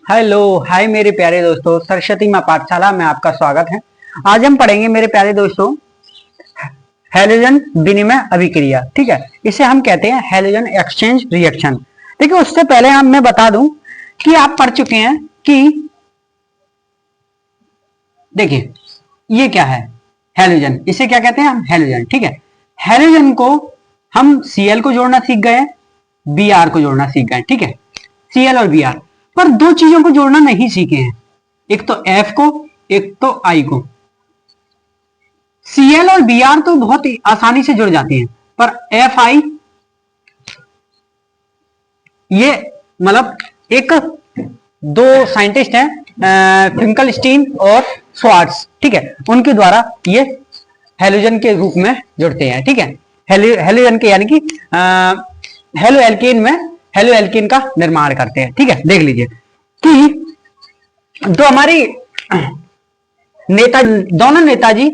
Hello hi मेरे प्यारे दोस्तों, सरस्वती माँ पाठशाला में आपका स्वागत है। आज हम पढ़ेंगे मेरे प्यारे दोस्तों हैलोजन विनिमय अभिक्रिया। ठीक है, इसे हम कहते हैं हैलोजन एक्सचेंज रिएक्शन। देखिए, उससे पहले मैं बता दूं कि आप पढ़ चुके हैं कि देखिए ये क्या है हैलोजन, इसे क्या कहते हैं हम हैलोजन। ठीक है, हैलोजन को हम Cl को जोड़ना सीख गए, Br को जोड़ना सीख गए। ठीक है, Cl और Br, पर दो चीजों को जोड़ना नहीं सीखे हैं, एक तो F को, एक तो I को। Cl और Br तो बहुत आसानी से जुड़ जाते हैं, पर Fi ये मतलब एक दो साइंटिस्ट हैं फिंकलस्टीन और स्वार्ट्स, ठीक है, उनके द्वारा ये हैलोजन के रूप में जुड़ते हैं। ठीक है, हैलोजन के यानी कि हेलो एल्केन में हेलो एल्केन का निर्माण करते हैं। ठीक है, देख लीजिए कि जो हमारी दोनों नेताजी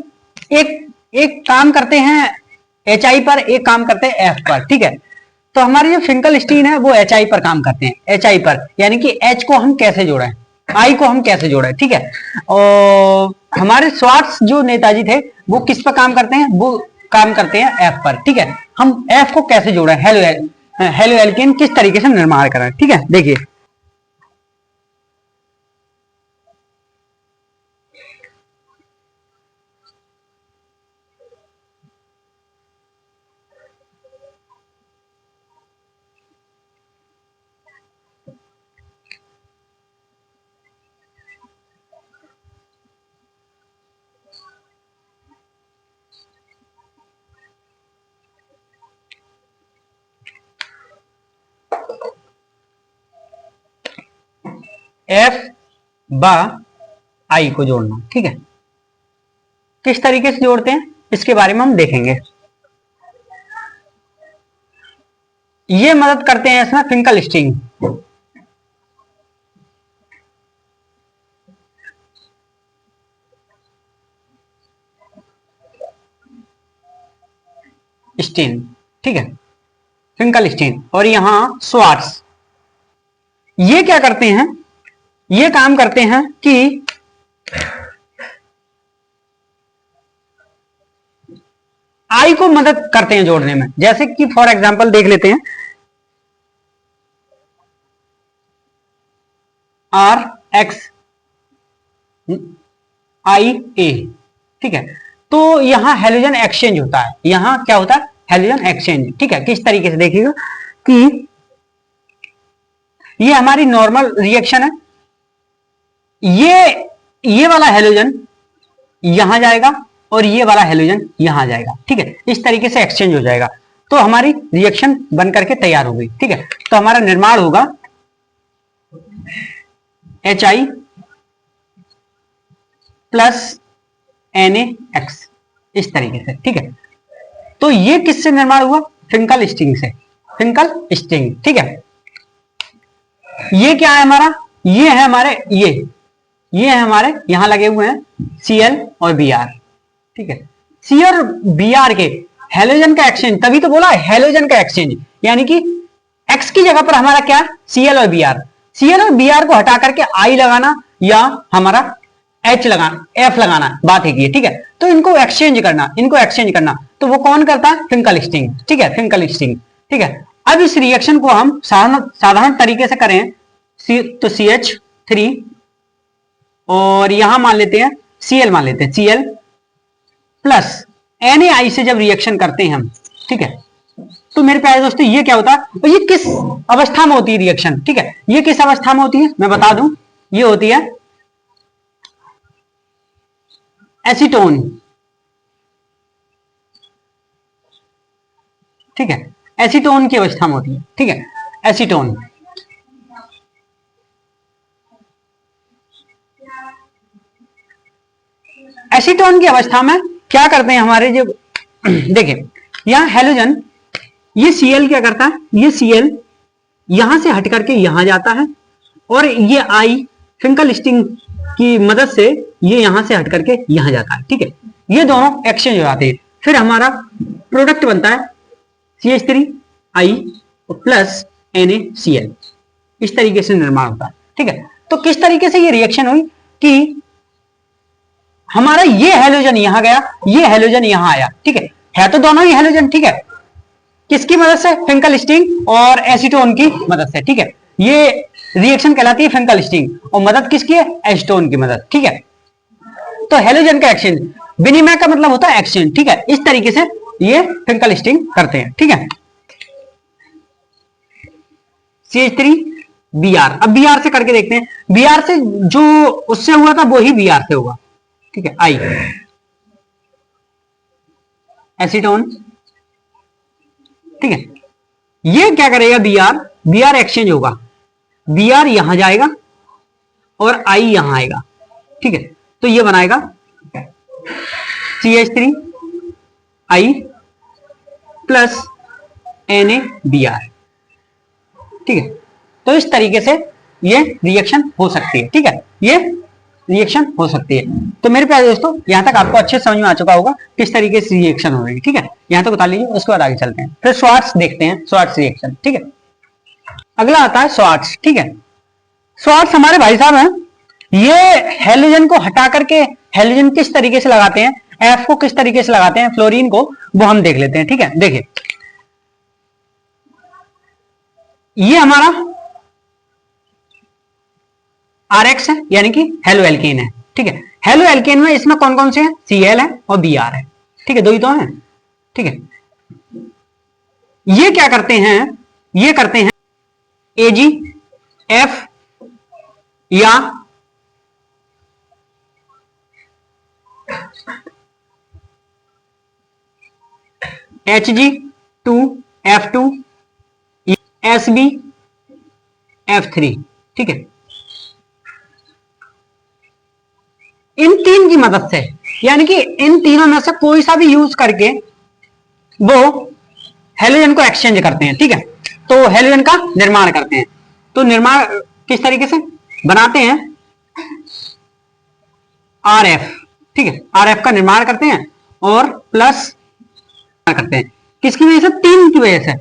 एक काम करते हैं HI पर, एक काम करते हैं F पर। ठीक है, तो हमारे जो फिंकलस्टीन है वो HI पर काम करते हैं, HI पर यानी कि H को हम कैसे जोड़ें, I को हम कैसे जोड़ें। ठीक है, और हमारे स्वार्ट्स जो नेताजी थे वो किस पर काम करते हैं, वो काम करते हैं F पर। ठीक है, हम F को कैसे जोड़ें, हेलो एल्केन किस तरीके से निर्माण करें। ठीक है, देखिए F बा I को जोड़ना। ठीक है, किस तरीके से जोड़ते हैं इसके बारे में हम देखेंगे। ये मदद करते हैं इसमें फिंकलस्टीन, स्टीन। ठीक है, फिंकलस्टीन और यहां स्वार्ट्स, ये क्या करते हैं, ये काम करते हैं कि आई को मदद करते हैं जोड़ने में। जैसे कि फॉर एग्जांपल देख लेते हैं RX IA। ठीक है, तो यहां हैलोजन एक्सचेंज होता है, यहां क्या होता है हैलोजन एक्सचेंज। ठीक है, किस तरीके से देखिएगा कि ये हमारी नॉर्मल रिएक्शन है, ये वाला हैलोजन यहां जाएगा और ये वाला हैलोजन यहां जाएगा। ठीक है, इस तरीके से एक्सचेंज हो जाएगा, तो हमारी रिएक्शन बन करके तैयार हो गई। ठीक है, तो हमारा निर्माण होगा HI प्लस NaX इस तरीके से। ठीक है, तो ये किससे निर्माण हुआ, फिंकलस्टीन से, फिंकलस्टीन। ठीक है, ये क्या है हमारा, ये है हमारे ये है हमारे यहां लगे हुए हैं Cl और Br। ठीक है, C और Br के हैलोजन का एक्सचेंज, तभी तो बोला हैलोजन का एक्सचेंज, यानी कि X की जगह पर हमारा क्या Cl और Br, Cl और Br को हटा करके I लगाना या हमारा H लगाना, F लगाना, बात है। ठीक है, तो इनको एक्सचेंज करना, तो वो कौन करता है, फिंकलस्टीन। ठीक है, फिंकलस्टीन। ठीक है, अब इस रिएक्शन को हम साधारण तरीके से करें तो CH3 और यहां मान लेते हैं Cl, मान लेते हैं Cl प्लस NaI से जब रिएक्शन करते हैं हम। ठीक है, तो मेरे प्यारे दोस्तों ये क्या होता है, और ये किस अवस्था में होती है रिएक्शन। ठीक है, ये किस अवस्था में होती है मैं बता दूं, ये होती है एसीटोन। ठीक है, एसीटोन की अवस्था में होती है। ठीक है, एसीटोन। एसीटोन की अवस्था में क्या करते हैं हमारे जो देखिए यहां हैलोजन, ये Cl क्या करता है, ये Cl यहां से हट करके यहां जाता है और ये I फिंकलस्टीन की मदद से ये यहां से हट करके यहां जाता है। ठीक है, ये दोनों एक्सचेंज हो जाते हैं, फिर हमारा प्रोडक्ट बनता है CH3I प्लस NaCl। इस तरीके से निर्माण होता है। ठीक है, तो किस तरीके से ये रिएक्शन हुई कि हमारा ये हेलोजन यहां गया, ये हेलोजन यहां आया, ठीक है तो दोनों ही हेलोजन, ठीक है, किसकी मदद से, फिंकल-स्टिंग और एसीटोन की मदद से, ठीक है, ये रिएक्शन कहलाती है फिंकल-स्टिंग और मदद किसकी है, एसीटोन की मदद, ठीक है। तो हेलोजन का एक्सचेंज, विनिमय का मतलब होता है एक्सचेंज, ठीक है, इस तरीके से ये फिंकल-स्टिंग करते हैं, ठीक है। CH3Br, अब Br से करके देखते हैं, Br से जो उससे हुआ था वो ही Br से होगा, ठीक है, आई एसीटोन, ठीक है, ये क्या करेगा Br एक्सचेंज होगा, Br यहां जाएगा और I यहां आएगा, ठीक है, तो ये बनाएगा CH3I प्लस NaBr, ठीक है। तो इस तरीके से ये रिएक्शन हो सकती है, ठीक है, ये रिएक्शन हो सकती है। तो मेरे प्यारे दोस्तों यहां तक आपको अच्छे समझ में आ चुका होगा किस तरीके से रिएक्शन हो रही है, ठीक है, यहां तक बता लीजिए, उसके बाद आगे चलते हैं, फिर स्वार्ट्स देखते हैं, स्वार्ट्स रिएक्शन, ठीक है। अगला आता है स्वार्ट्स, ठीक है। स्वार्ट्स हमारे भाई साहब हैं, ये हेलोजन को हटा करके हेलोजन किस तरीके से लगाते हैं, एफ को किस तरीके से लगाते हैं, फ्लोरीन को, वो हम देख लेते हैं, ठीक है। देखिए ये हमारा RX है, यानी कि हेलो एल्केन है, ठीक है। हेलो एल्केन में इसमें कौन कौन से हैं, Cl है और Br है, ठीक है, दो ही तो हैं, ठीक है। ये क्या करते हैं, ये करते हैं AgF या Hg2F2 SbF3, ठीक है। इन तीन की मदद से, यानी कि इन तीनों में से कोई सा भी यूज करके वो हेलोजन को एक्सचेंज करते हैं, ठीक है। तो हेलोजन का निर्माण करते हैं, तो निर्माण किस तरीके से बनाते हैं, RF, ठीक है, RF का निर्माण करते हैं और प्लस करते हैं, किसकी वजह से, तीन की वजह से,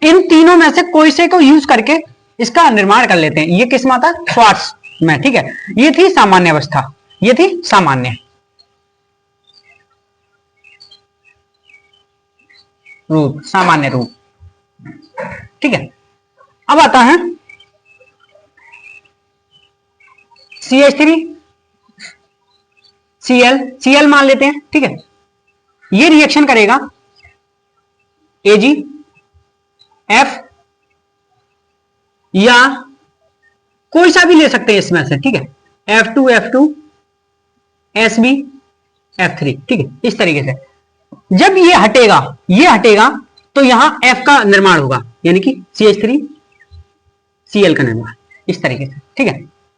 इन तीनों में से कोई से को यूज करके इसका निर्माण कर लेते हैं। ये किस में आता है, स्वार्ट्स में, ठीक है। ये थी सामान्य अवस्था, ये थी सामान्य रूप, सामान्य रूप, ठीक है। अब आता है CH3Cl मान लेते हैं, ठीक है। ये रिएक्शन करेगा AgF या कोई सा भी ले सकते हैं इसमें से, ठीक है, F2F2 SbF3, ठीक है, इस तरीके से। जब ये हटेगा तो यहां F का निर्माण होगा, यानी कि CH3Cl का निर्माण, इस तरीके से, ठीक है।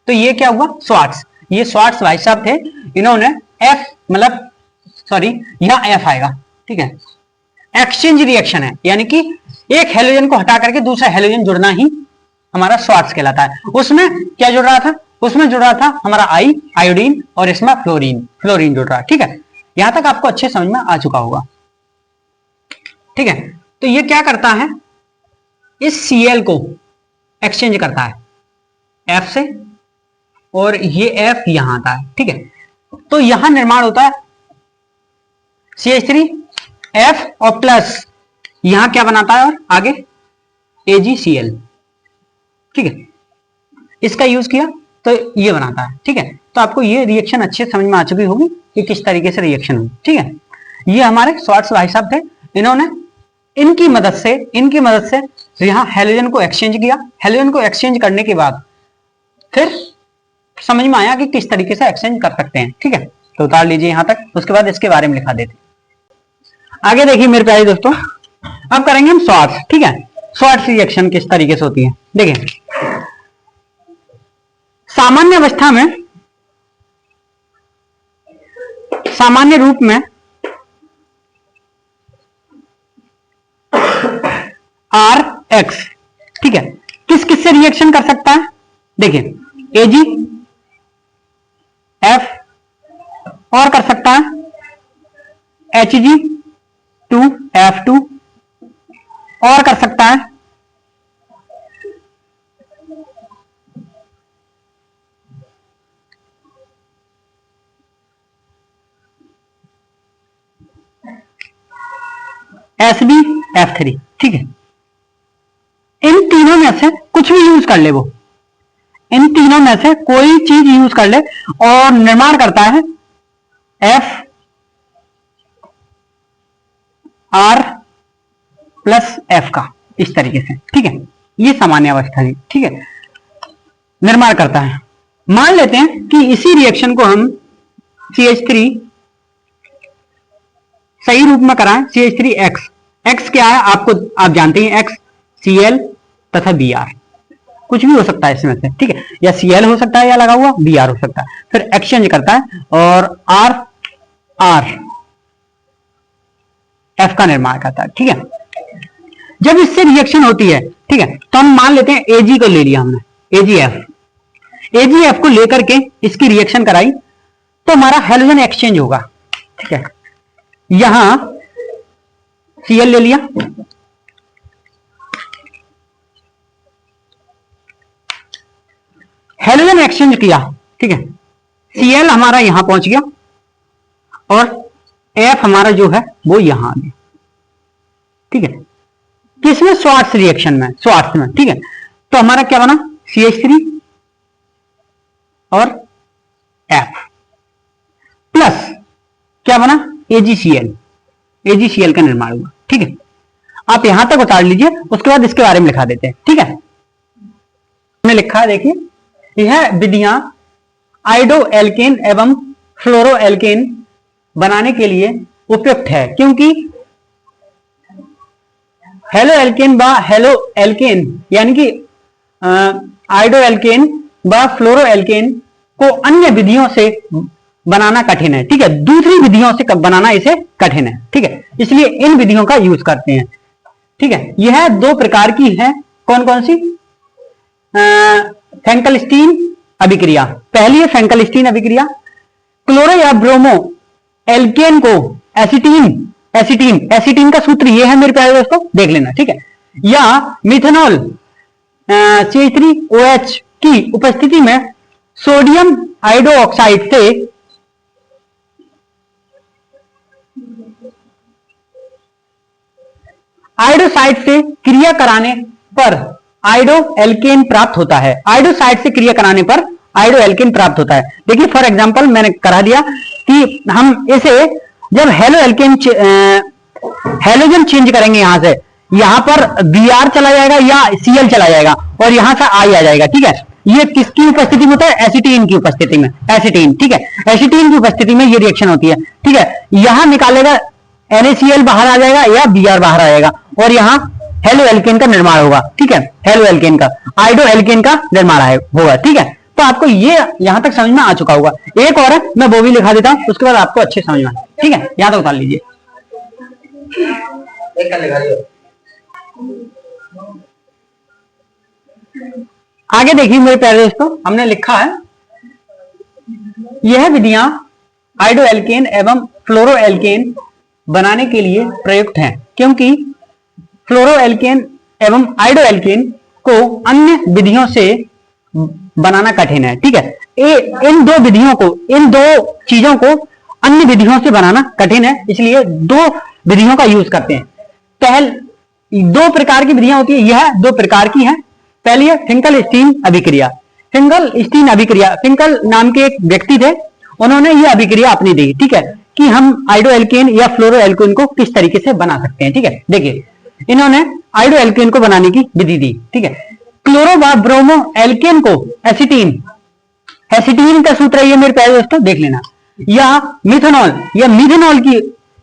तो ये क्या हुआ, स्वार्ट्स, ये स्वार्ट्स भाई साहब थे, इन्होंने F मतलब सॉरी यहां F आएगा, ठीक है, एक्सचेंज रिएक्शन है, यानी कि एक हेलोजन को हटा करके दूसरा हेलोजन जुड़ना ही हमारा स्वार्ट्स कहलाता है। उसमें क्या जुड़ रहा था, उसमें जुड़ रहा था हमारा आयोडीन और इसमें फ्लोरीन जुड़ रहा है, ठीक है। यहां तक आपको अच्छे समझ में आ चुका होगा, ठीक है। तो ये क्या करता है, इस Cl को एक्सचेंज करता है F से और ये F यहां आता है, ठीक है। तो यहां निर्माण होता है CH3F और प्लस यहां क्या बनाता है और आगे AgCl, ठीक है, इसका यूज किया तो ये बनाता है, ठीक है। तो आपको ये रिएक्शन अच्छे समझ में आ चुकी होगी कि किस तरीके से रिएक्शन हुई, ठीक है। ये हमारे स्वार्ट्स भाई साहब थे, इन्होंने इनकी मदद से यहां हेलोजन को एक्सचेंज किया, हेलोजन को एक्सचेंज करने के बाद फिर समझ में आया कि किस तरीके से एक्सचेंज कर सकते हैं, ठीक है। तो उतार लीजिए यहां तक, उसके बाद इसके बारे में लिखा देते। आगे देखिए मेरे प्यारे दोस्तों, अब करेंगे हम स्वार्ट्स, ठीक है। स्वार्ट्स रिएक्शन किस तरीके से होती है, देखिए सामान्य अवस्था में, सामान्य रूप में RX, ठीक है, किस किस से रिएक्शन कर सकता है, देखिए AgF और कर सकता है Hg2F2 और कर सकता है SbF3, ठीक है। इन तीनों में से कुछ भी यूज कर ले, वो इन तीनों में से कोई चीज यूज कर ले और निर्माण करता है FR+F का, इस तरीके से, ठीक है। ये सामान्य अवस्था है, ठीक है, निर्माण करता है। मान लेते हैं कि इसी रिएक्शन को हम CH3 सही रूप में कराएं, CH3X, X क्या है आपको, आप जानते हैं X Cl तथा Br, कुछ भी हो सकता है इसमें से, ठीक है, या Cl हो सकता है या लगा हुआ Br हो सकता है, फिर एक्सचेंज करता है और R F का निर्माण करता है, ठीक है। जब इससे रिएक्शन होती है, ठीक है, तो हम मान लेते हैं Ag को ले लिया हमने, AgF को लेकर के इसकी रिएक्शन कराई तो हमारा हेलोजन एक्सचेंज होगा, ठीक है। यहां Cl ले लिया, हेलोजन एक्सचेंज किया, ठीक है, Cl हमारा यहां पहुंच गया और F हमारा जो है वो यहां आ गया, ठीक है। किसमें? स्वार्ट्स रिएक्शन में, स्वार्ट्स में, ठीक है। तो हमारा क्या बना? CH3 और F प्लस क्या बना? AgCl का निर्माण हुआ, ठीक है। आप यहां तक उतार लीजिए, उसके बाद इसके बारे में लिखा देते हैं, ठीक है। हमने लिखा है, देखिए, यह विधियां आइडो एल्केन एवं फ्लोरो एल्केन बनाने के लिए उपयुक्त है, क्योंकि हेलो एल्केन व हेलो एल्केन यानी कि आइडो एल्केन व फ्लोरो एल्केन को अन्य विधियों से बनाना कठिन है, ठीक है। दूसरी विधियों से बनाना इसे कठिन है, ठीक है, इसलिए इन विधियों का यूज करते हैं, ठीक है। यह दो प्रकार की है, कौन कौन सी? फ्रैंकलस्टीन अभिक्रिया। पहली है फ्रैंकलस्टीन अभिक्रिया, क्लोरो या ब्रोमो एल्केन को एसिटीन का सूत्र ये है मेरे प्यारे दोस्तों, देख लेना, ठीक है। या मिथेनॉल CH3OH की उपस्थिति में सोडियम आयोडोऑक्साइड से आयोडोसाइड से क्रिया कराने पर आयोडो एल्केन प्राप्त होता है। आयोडोसाइड से क्रिया कराने पर आयोडो एल्केन प्राप्त होता है। देखिए, फॉर एग्जांपल मैंने करा दिया कि हम इसे जब हेलोजन चेंज करेंगे, यहां से यहां पर Br चला जाएगा या Cl चला जाएगा और यहां से I आ जाएगा, ठीक है। ये किसकी उपस्थिति में होता है? एसिटीन की उपस्थिति में, एसिटीन, ठीक है। एसिटीन की उपस्थिति में ये रिएक्शन होती है, ठीक है। यहां निकालेगा NaCl बाहर आ जाएगा या Br बाहर आएगा और यहां हेलो एल्केन का निर्माण होगा, ठीक है। हेलो एल्केन का, आइडो एल्केन का निर्माण होगा, ठीक है। तो आपको ये यहां तक समझ में आ चुका होगा। एक और है, मैं वो भी लिखा देता हूं, उसके बाद आपको अच्छे समझ में, ठीक है। यहां तक उतार लीजिए। आगे देखिए मेरे प्यारे दोस्तों, हमने लिखा है यह विधियां आइडो एल्केन एवं फ्लोरो एल्केन बनाने के लिए प्रयुक्त हैं, क्योंकि फ्लोरो एल्केन एवं आइडो एल्केन को अन्य विधियों से बनाना कठिन है, ठीक है। इन दो विधियों को, इन दो चीजों को अन्य विधियों से बनाना कठिन है, इसलिए दो विधियों का यूज करते हैं। दो प्रकार की विधियां होती है, यह दो प्रकार की हैं। पहली है फिंकल-स्टीन अभिक्रिया। फिंकल-स्टीन अभिक्रिया, फिंकल नाम के एक व्यक्ति थे, उन्होंने यह अभिक्रिया अपनी दी, ठीक है, कि हम आइडो एल्केन या फ्लोरो एल्केन को किस तरीके से बना सकते हैं, ठीक है। देखिए, इन्होंने आइडो एल्केन को बनाने की विधि दी, ठीक है। क्लोरो व ब्रोमो एल्केन को एसिटीन का सूत्र ये मेरे प्यारे दोस्तों देख लेना, या मिथेनॉल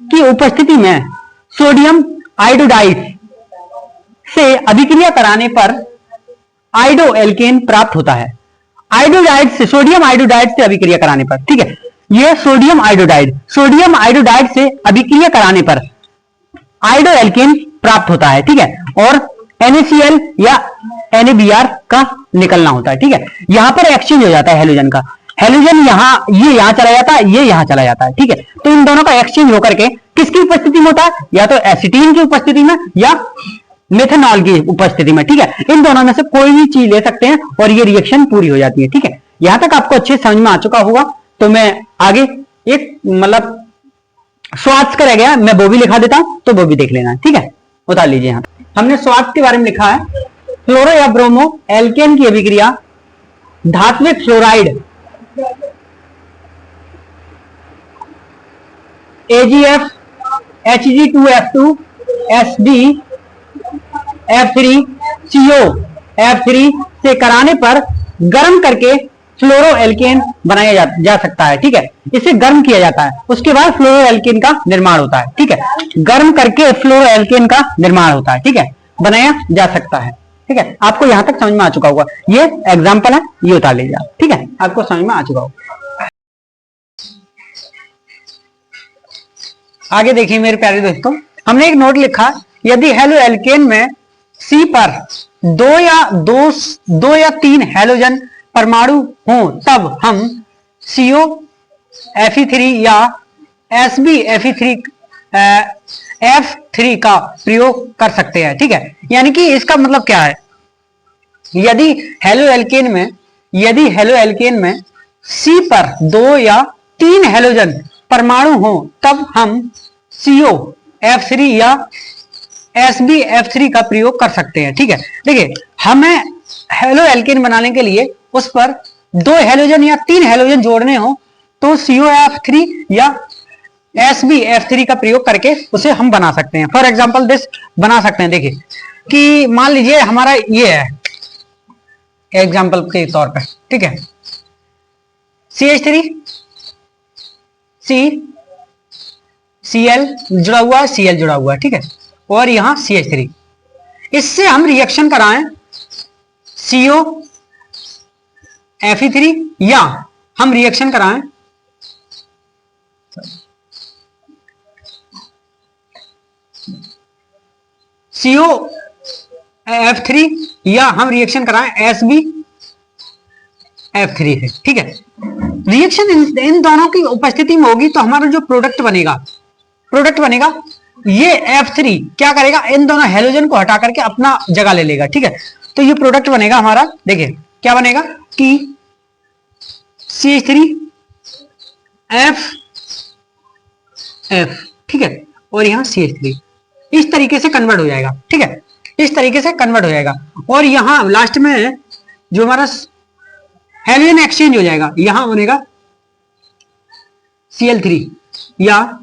की उपस्थिति में सोडियम आयोडाइड से अभिक्रिया कराने पर आइडो एल्केन प्राप्त होता है। आयोडाइड से, सोडियम आयोडाइड से अभिक्रिया कराने पर, ठीक है, यह सोडियम आयोडाइड से अभिक्रिया कराने पर आइडो एल्केन प्राप्त होता है, ठीक है। और NaCl या NaBr का निकलना होता है, ठीक है। यहां पर एक्सचेंज हो जाता है हेलोजन का, हेलोजन ये यहां चला जाता है, ये यहां चला जाता है, ठीक है। तो इन दोनों का एक्सचेंज होकर के किसकी उपस्थिति में होता है? या तो एसिटीन की उपस्थिति में या मेथनॉल की उपस्थिति में, ठीक है। इन दोनों में से कोई भी चीज ले सकते हैं और ये रिएक्शन पूरी हो जाती है, ठीक है। यहां तक आपको अच्छे समझ में आ चुका होगा। तो मैं आगे एक मतलब स्वार्थ का रह गया, मैं वो भी लिखा देता हूं तो वो भी देख लेना, ठीक है। उतार लीजिए यहां हमने स्वार्थ के बारे में लिखा है, फ्लोरो या ब्रोमो एल्केन की अभिक्रिया धात्विक fluoride AgF Hg2F2 Sd F3 CO F3 से कराने पर गर्म करके फ्लोरो एल्केन बनाया जा सकता है, ठीक है। इसे गर्म किया जाता है, उसके बाद फ्लोरो एल्केन का निर्माण होता है, ठीक है। गर्म करके फ्लोरो एल्केन का निर्माण होता है, ठीक है, बनाया जा सकता है, ठीक है। आपको यहां तक समझ में आ चुका होगा, ये एग्जाम्पल है, ये उतार लीजिए आप, ठीक है, आपको समझ में आ चुका होगा। आगे देखिए मेरे प्यारे दोस्तों, हमने एक नोट लिखा, यदि हेलो एल्केन में C पर दो या तीन हेलोजन परमाणु हों तब हम CO Fe3 या Sb F3 का प्रयोग कर सकते हैं, ठीक है। यानी कि इसका मतलब क्या है, यदि हेलो एल्केन में C पर दो या तीन हेलोजन परमाणु हो तब हम CO F3 या Sb F3 का प्रयोग कर सकते हैं, ठीक है। देखिए हमें हेलो एल्केन बनाने के लिए उस पर दो हेलोजन या तीन हेलोजन जोड़ने हो तो COF3 या Sb F3 का प्रयोग करके उसे हम बना सकते हैं। फॉर एग्जांपल दिस बना सकते हैं, देखिए कि मान लीजिए हमारा ये है एग्जांपल के तौर पर, ठीक है, CH3 C Cl जुड़ा हुआ है, Cl जुड़ा हुआ है, ठीक है, और यहां CH3, इससे हम रिएक्शन कराएं CO Fe3 या हम रिएक्शन कराएं CO F3 या हम रिएक्शन कराएं Sb F3 से, ठीक है। रिएक्शन इन दोनों की उपस्थिति में होगी तो हमारा जो प्रोडक्ट बनेगा ये F3 क्या करेगा, इन दोनों हेलोजन को हटा करके अपना जगह ले लेगा, ठीक है। तो ये प्रोडक्ट बनेगा हमारा, देखिए क्या बनेगा कि CH3 F, ठीक है, और यहां CH3 इस तरीके से कन्वर्ट हो जाएगा, ठीक है, इस तरीके से कन्वर्ट हो जाएगा। और यहां लास्ट में जो हमारा हेलोजन एक्सचेंज हो जाएगा, यहां बनेगा Cl3 या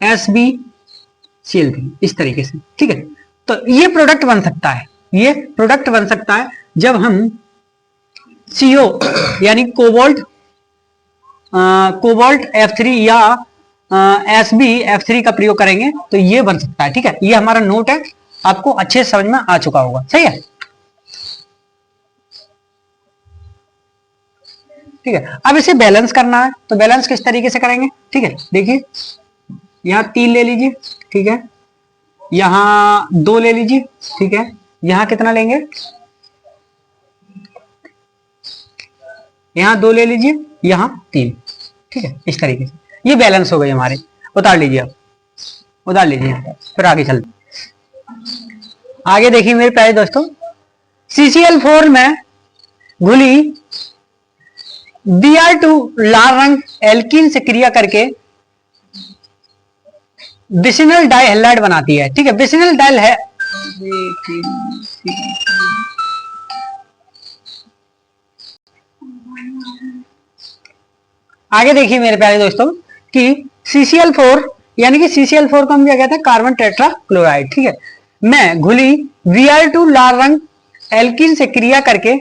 SbCl3 इस तरीके से, ठीक है। तो ये प्रोडक्ट बन सकता है, जब हम CO यानी कोबाल्ट F3 या Sb F3 का प्रयोग करेंगे तो ये बन सकता है, ठीक है। ये हमारा नोट है, आपको अच्छे से समझ में आ चुका होगा, सही है, ठीक है। अब इसे बैलेंस करना है तो बैलेंस किस तरीके से करेंगे, ठीक है। देखिए यहां 3 ले लीजिए, ठीक है, यहां 2 ले लीजिए, ठीक है, यहां कितना लेंगे, यहां 2 ले लीजिए, यहां 3, ठीक है, इस तरीके से ये बैलेंस हो गई हमारे। उतार लीजिए आप, उतार लीजिए, फिर आगे चलते। आगे देखिए मेरे प्यारे दोस्तों, CCl4 में घुली Br2 लाल रंग एल्कीन से क्रिया करके बिसिनल डाइहैलाइड बनाती है, ठीक है। बिसिनल डाइल है आगे देखिए मेरे प्यारे दोस्तों कि CCl4 यानी कि CCl4 को हम क्या कहते हैं, कार्बन टेट्रा क्लोराइड, ठीक है, में घुली Br2 लाल रंग एल्कीन से क्रिया करके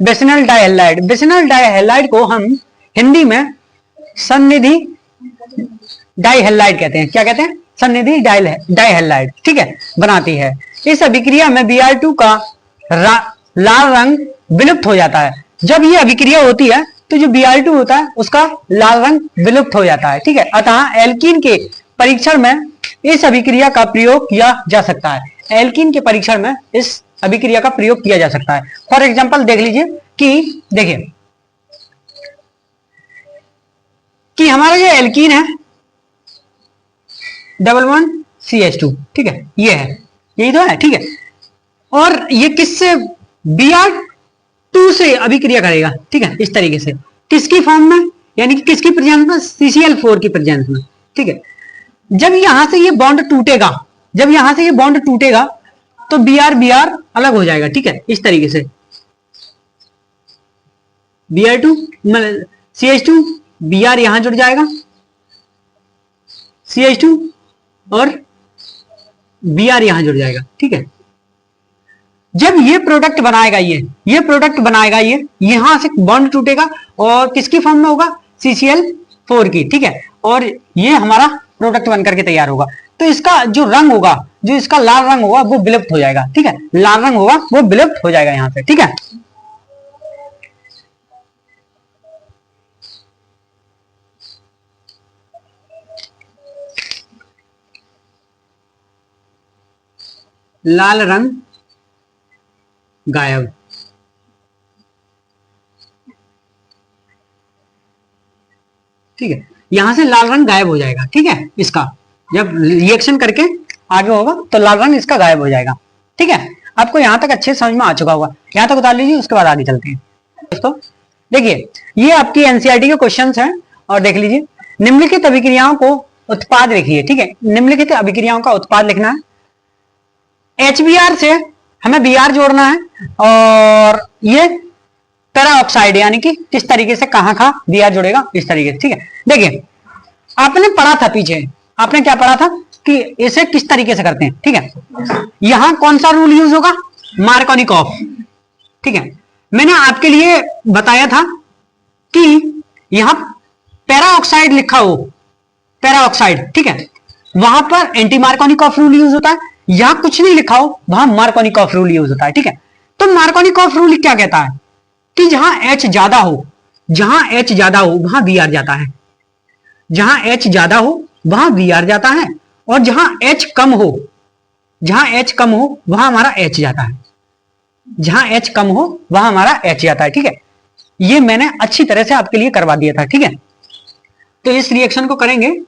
बिसिनल डाइहैलाइड को हम हिंदी में सन्निधि डाइहैलाइड कहते हैं। क्या कहते हैं, सन्निधि डाइहैलाइड, ठीक है, बनाती है। इस अभिक्रिया में Br2 का लाल रंग विलुप्त हो जाता है। जब ये अभिक्रिया होती है तो जो Br2 होता है उसका लाल रंग विलुप्त हो जाता है, ठीक है। अतः एल्कीन के परीक्षण में इस अभिक्रिया का प्रयोग किया जा सकता है, एल्कीन के परीक्षण में इस अभिक्रिया का प्रयोग किया जा सकता है। फॉर एग्जाम्पल देख लीजिए कि देखिए कि हमारा जो एल्कीन है डबल बॉन्ड CH2, ठीक है, ये है, यही तो है, ठीक है। और ये किससे, Br2 से अभिक्रिया करेगा, ठीक है, इस तरीके से, किसकी फॉर्म में, यानी कि किसकी प्रेजेंस में, CCl4 की प्रेजेंस में, ठीक है। जब यहां से ये बॉन्ड टूटेगा, जब यहां से ये बॉन्ड टूटेगा तो Br Br अलग हो जाएगा, ठीक है, इस तरीके से Br2 CH2 Br यहां जुड़ जाएगा CH2 और Br यहां जुड़ जाएगा, ठीक है। जब ये प्रोडक्ट बनाएगा, ये प्रोडक्ट बनाएगा, ये यहां से बॉन्ड टूटेगा और किसकी फॉर्म में होगा, CCl4 की, ठीक है, और ये हमारा प्रोडक्ट बनकर के तैयार होगा। तो इसका जो रंग होगा, जो इसका लाल रंग होगा वो विलुप्त हो जाएगा, ठीक है, लाल रंग होगा वो विलुप्त हो जाएगा यहां से, ठीक है। लाल रंग गायब, ठीक है, यहां से लाल रंग गायब हो जाएगा, ठीक है। इसका जब रिएक्शन करके आगे होगा तो लाल रंग इसका गायब हो जाएगा, ठीक है। आपको यहां तक अच्छे समझ में आ चुका होगा, यहां तक उतार लीजिए, उसके बाद आगे चलते हैं। दोस्तों देखिए, ये आपकी एनसीईआरटी के क्वेश्चंस हैं और देख लीजिए। निम्नलिखित अभिक्रियाओं को उत्पाद लिखिए, ठीक है, निम्नलिखित अभिक्रियाओं का उत्पाद लिखना है। HBr से हमें Br जोड़ना है और ये पेराऑक्साइड यानी कि किस तरीके से कहां Br जुड़ेगा, इस तरीके से, ठीक है। देखिए आपने पढ़ा था पीछे, आपने क्या पढ़ा था कि इसे किस तरीके से करते हैं, ठीक है। यहां कौन सा रूल यूज होगा, मार्कोनिकॉफ, ठीक है। मैंने आपके लिए बताया था कि यहां पेराऑक्साइड लिखा हो, पेराऑक्साइड, ठीक है, वहां पर एंटी मार्कोनिकॉफ रूल यूज होता है। यहां कुछ नहीं लिखा हो, वहां मार्कोनिकॉफ रूल यूज होता है, ठीक है। तो मार्कोनिकॉफ रूल क्या कहता है कि जहां H ज्यादा हो, जहां H ज्यादा हो वहां Br जाता है, जहां H ज्यादा हो वहां Br जाता है, और जहां H कम हो, जहां H कम हो वहां हमारा H जाता है, जहां H कम हो वहां हमारा H जाता है, ठीक है। ये मैंने अच्छी तरह से आपके लिए करवा दिया था, ठीक है। तो इस रिएक्शन को करेंगे,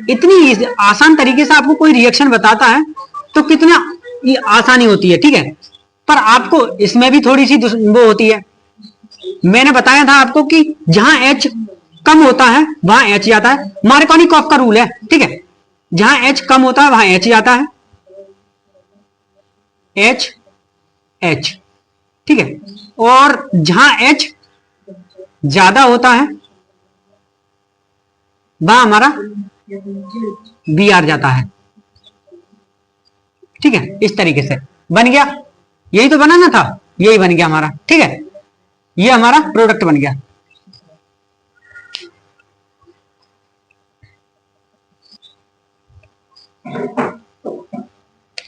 इतनी आसान तरीके से आपको कोई रिएक्शन बताता है तो कितना आसानी होती है, ठीक है। पर आपको इसमें भी थोड़ी सी वो होती है। मैंने बताया था आपको कि जहां H कम होता है वहां H जाता है, मार्कोनिकॉफ का रूल है, ठीक है। जहां H कम होता है वहां H जाता है, H, ठीक है, और जहां H ज्यादा होता है वहां हमारा Br जाता है, ठीक है। इस तरीके से बन गया, यही तो बनाना था, यही बन गया हमारा, ठीक है। ये हमारा प्रोडक्ट बन गया।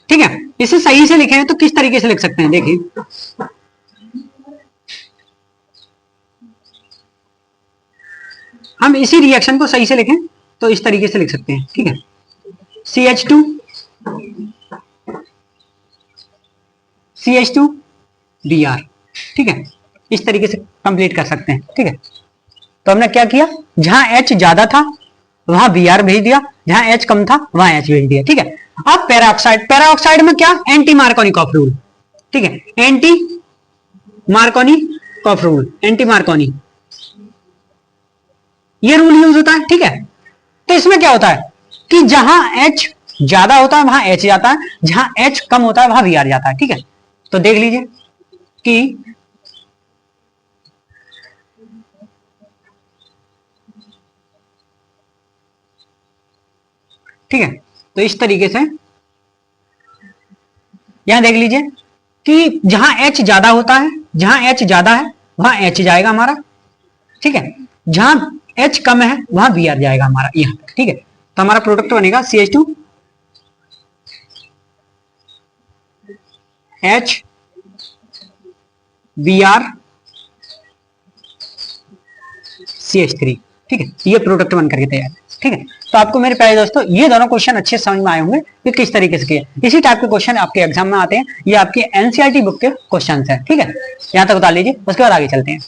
ठीक है, इसे सही से लिखें तो किस तरीके से लिख सकते हैं, देखिए हम इसी रिएक्शन को सही से लिखें तो इस तरीके से लिख सकते हैं, ठीक है। CH2 Br, ठीक है, इस तरीके से कंप्लीट कर सकते हैं, ठीक है। तो हमने क्या किया, जहां H ज्यादा था वहां Br भेज दिया, जहां H कम था वहां H भेज दिया, ठीक है। अब पेराऑक्साइड, पेराऑक्साइड में क्या, एंटी मार्कोनिकॉफ रूल, ठीक है, anti Markovnikov rule, anti Markovnikov, ये रूल यूज होता है, ठीक है। तो इसमें क्या होता है कि जहां H ज्यादा होता है वहां H जाता है, जहां H कम होता है वहां Br जाता है, ठीक है। तो देख लीजिए कि ठीक है, तो इस तरीके से यहां देख लीजिए कि जहां H ज्यादा होता है, जहां H ज्यादा है वहां H जाएगा हमारा, ठीक है, जहां H कम है वहां Br जाएगा हमारा यहां, ठीक है। तो हमारा प्रोडक्ट बनेगा CH2 H Br CH3, ठीक है, ये प्रोडक्ट बन करके तैयार है, ठीक है। तो आपको मेरे प्यारे दोस्तों ये दोनों क्वेश्चन अच्छे समझ में आए होंगे कि किस तरीके से किए। इसी टाइप के क्वेश्चन आपके एग्जाम में आते हैं, ये आपके एनसीईआरटी बुक के क्वेश्चन है, ठीक है। यहां तक बता लीजिए, उसके बाद आगे चलते हैं।